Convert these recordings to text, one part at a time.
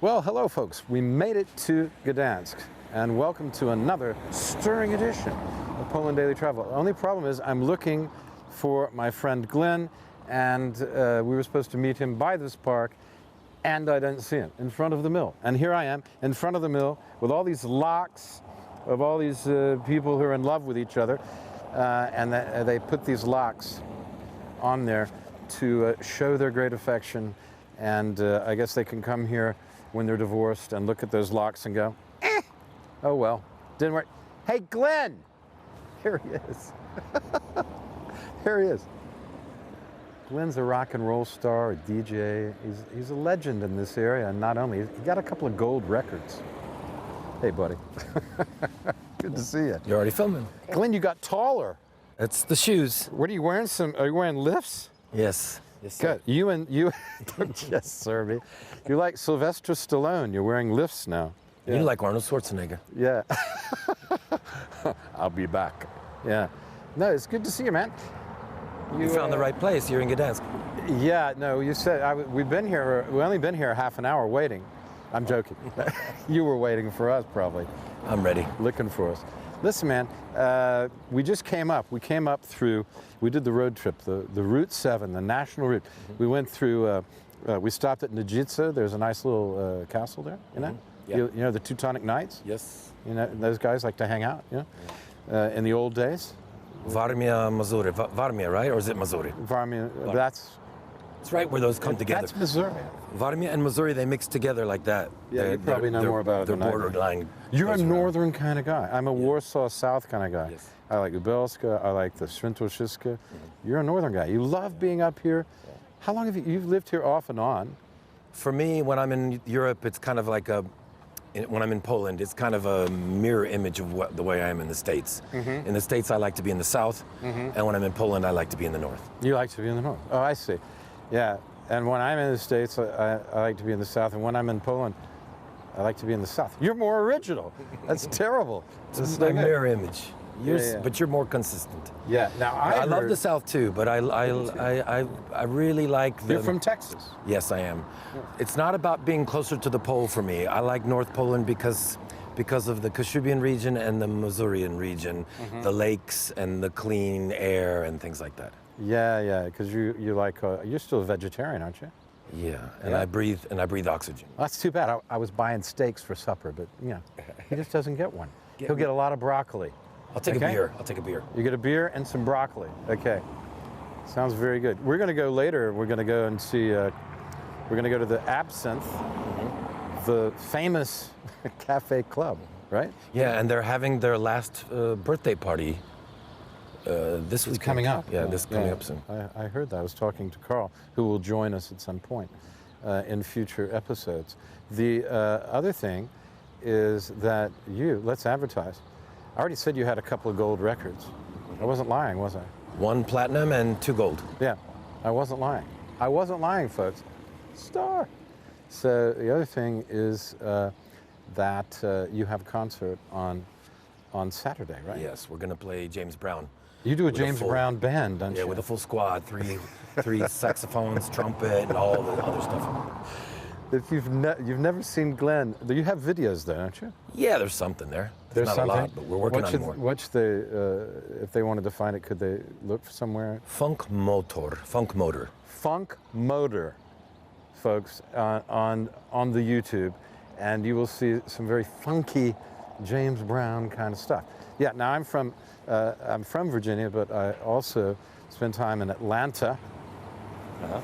Well, hello folks. We made it to Gdańsk, and welcome to another stirring edition of Poland Daily Travel. The only problem is I'm looking for my friend Glenn, and we were supposed to meet him by this park, and I didn't see him in front of the mill. And here I am in front of the mill with all these locks of all these people who are in love with each other, and they put these locks on there to show their great affection, and I guess they can come here when they're divorced and look at those locks and go, oh well, didn't work. Hey, Glenn! Here he is. Here he is. Glenn's a rock and roll star, a DJ. He's a legend in this area, and not only, he got a couple of gold records. Hey, buddy. Good to see you. You're already filming. Glenn, you got taller. It's the shoes. What are you wearing? Are you wearing lifts? Yes. Yes, sir. Good. You, yes, sir. Me. You're like Sylvester Stallone. You're wearing lifts now. Yeah. You like Arnold Schwarzenegger. Yeah. I'll be back. Yeah. No, it's good to see you, man. You found the right place. You're in Gdańsk. Yeah. No, you said we've been here. We only been here half an hour waiting. I'm joking. You were waiting for us, probably. I'm ready. Looking for us. Listen, man, we just came up. We came up through, we did the road trip, the Route 7, the national route. Mm-hmm. We went through, we stopped at Nijica. There's a nice little castle there, you know? Mm-hmm. Yeah. You know, the Teutonic Knights? Yes. You know, those guys like to hang out, you know? Yeah. In the old days. Varmia, Missouri. Varmia, right? Or is it Missouri? Varmia, It's right where those come together. That's Missouri. Varmia and Missouri, they mix together like that. Yeah, you probably know more about it than I do. They're borderline. You're a northern kind of guy. I'm a Warsaw South kind of guy. Yes. I like Lubelska. I like the Świętokrzyskie. Mm-hmm. You're a northern guy. You love being up here. Yeah. How long have you've lived here off and on? For me, when I'm in Europe, it's kind of like when I'm in Poland, it's kind of a mirror image of the way I am in the States. Mm-hmm. In the States, I like to be in the South, mm-hmm. and when I'm in Poland, I like to be in the North. You like to be in the North? Oh, I see. Yeah, and when I'm in the States, I like to be in the South, and when I'm in Poland, I like to be in the South. You're more original. That's terrible. It's a mirror image. But you're more consistent. Yeah. Now I love the South too, but I really like the. You're from Texas. Yes, I am. Yeah. It's not about being closer to the pole for me. I like North Poland because of the Kashubian region and the Masurian region, mm-hmm. the lakes and the clean air and things like that. Yeah, because you like you're still a vegetarian, aren't you? Yeah, and I breathe oxygen. Well, that's too bad. I was buying steaks for supper, but you know, he just doesn't get one. He'll get a lot of broccoli. I'll take a beer. I'll take a beer. You get a beer and some broccoli. Okay, sounds very good. We're going to go later. We're going to go and see. We're going to go to the Absinthe, mm-hmm. the famous cafe club, right? Yeah, and they're having their last birthday party. This is coming up. Yeah, this is coming up soon. I heard that. I was talking to Carl, who will join us at some point in future episodes. The other thing is that let's advertise. I already said you had a couple of gold records. I wasn't lying, was I? 1 platinum and 2 gold. Yeah, I wasn't lying. I wasn't lying, folks. Star. So the other thing is that you have a concert on Saturday, right? Yes, we're going to play James Brown. You do a James Brown band, don't you? Yeah, with a full squad, three saxophones, trumpet, and all the other stuff. If you've never seen Glenn, you have videos there, don't you? Yeah, there's something there. There's not something? A lot, but we're working on more. If they wanted to find it, could they look somewhere? Funk Motor. Funk Motor, folks, on the YouTube, and you will see some very funky James Brown kind of stuff. Yeah. Now I'm from Virginia, but I also spent time in Atlanta. Uh-huh.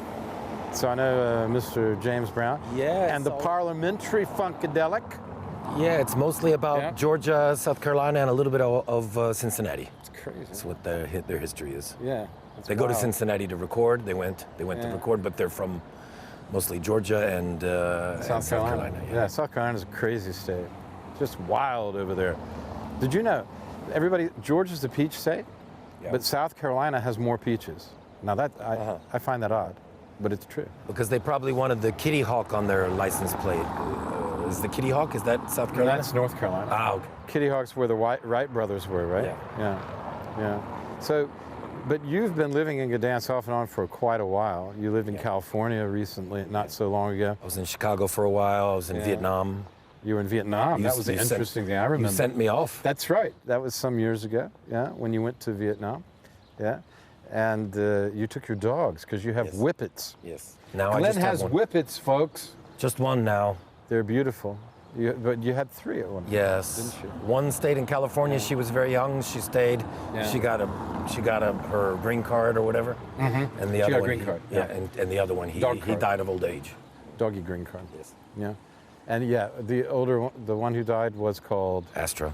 So I know Mr. James Brown. Yeah. And the Parliamentary Funkadelic. Yeah, it's mostly about Georgia, South Carolina, and a little bit of Cincinnati. It's crazy. That's what their history is. Yeah. They go to Cincinnati to record. They went to record, but they're from mostly Georgia and South Carolina. Yeah, South Carolina's a crazy state. Just wild over there. Did you know, Georgia's the peach state, but South Carolina has more peaches. Now I find that odd, but it's true. Because they probably wanted the Kitty Hawk on their license plate. Is the Kitty Hawk, is that South Carolina? No, that's North Carolina. Ah, okay. Kitty Hawk's where the Wright brothers were, right? Yeah. Yeah. So But you've been living in Gdańsk off and on for quite a while. You lived in California recently, not so long ago. I was in Chicago for a while. I was in Vietnam. You were in Vietnam. That was the interesting thing I remember. You sent me off. That's right. That was some years ago, yeah, when you went to Vietnam. Yeah. And you took your dogs because you have whippets. Yes. Now Glenn I just has have one. whippets, folks. Just one now. They're beautiful. But you had 3 at one point, Yes. didn't you? One stayed in California. She was very young. She stayed. Yeah. She got her green card or whatever. Mm-hmm. And the other got a one, green card. Yeah. And the other one, he died of old age. Doggy green card. Yes. Yeah. And yeah, the older one, the one who died was called Astra.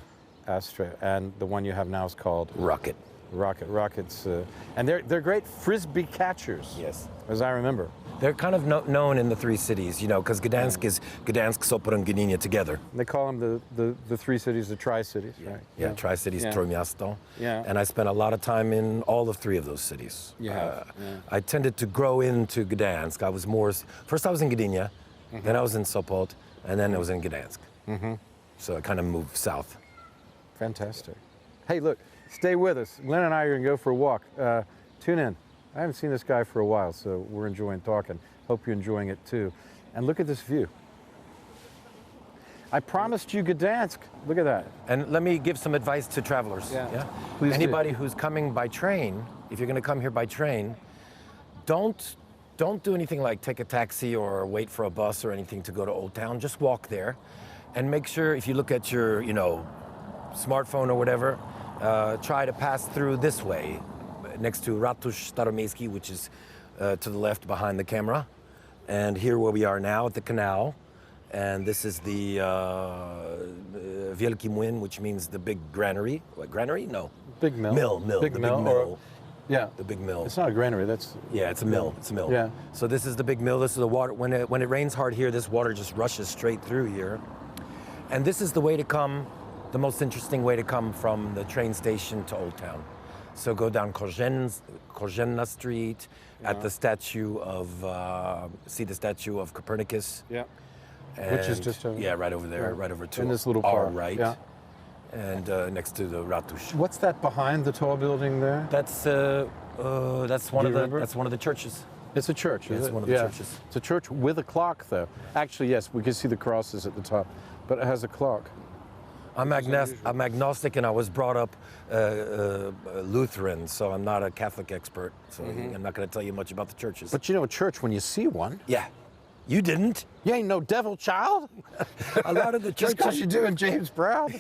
and the one you have now is called Rocket. Rockets, and they're great frisbee catchers. Yes. As I remember. They're kind of known in the 3 cities, you know, because Gdańsk is Gdańsk, Sopot, and Gdynia together. They call them the 3 cities, the Tri-Cities, right? Yeah, Tri-Cities, Trójmiasto. Yeah. And I spent a lot of time in all of 3 of those cities. I tended to grow into Gdańsk. I was first I was in Gdynia, then I was in Sopot, and then I was in Gdańsk. So I kind of moved south. Fantastic. Hey, look, stay with us. Glenn and I are going to go for a walk. Tune in. I haven't seen this guy for a while, so we're enjoying talking. Hope you're enjoying it too. And look at this view. I promised you Gdańsk. Look at that. And let me give some advice to travelers. Yeah. Please Anybody who's coming by train, if you're going to come here by train, don't do anything like take a taxi or wait for a bus or anything to go to Old Town. Just walk there, and make sure if you look at your, smartphone or whatever, try to pass through this way, next to Ratusz Staromiejski, which is to the left behind the camera. And here where we are now at the canal. And this is the Wielki Młyn, which means the big granary. What, granary? No. Big mill. Big mill. Yeah. The big mill. It's not a granary, that's... Yeah, it's a mill. It's a mill. Yeah. So this is the big mill. This is the water. When it rains hard here, this water just rushes straight through here. And this is the way to come, the most interesting way to come from the train station to Old Town. So go down Korzenna Street at the statue of, see the statue of Copernicus. Yeah. And, which is just over... Yeah, right over there, right over to in this little our park. right. Yeah. And next to the Ratusz. What's that behind the tall building there? That's one of the churches. It's a church, is It's it? one of the churches. It's a church with a clock, though. Actually, yes, we can see the crosses at the top, but it has a clock. I'm agnostic, and I was brought up Lutheran, so I'm not a Catholic expert. So I'm not going to tell you much about the churches. But you know a church when you see one. Yeah, you didn't. You ain't no devil child. A lot of the Just because churches. you're doing James Brown.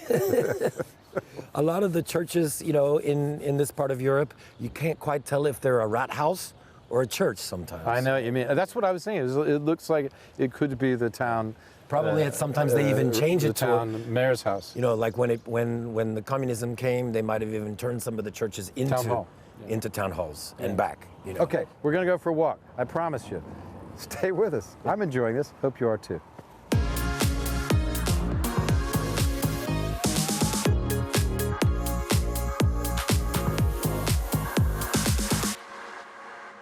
A lot of the churches, in this part of Europe, you can't quite tell if they're a rat house or a church sometimes. I know what you mean. That's what I was saying. It looks like it could be the town. Probably sometimes they even change it the town mayor's house. Like when the communism came, they might have even turned some of the churches into Town hall. into town halls and back. Okay, we're going to go for a walk. I promise you. Stay with us. I'm enjoying this. Hope you are too.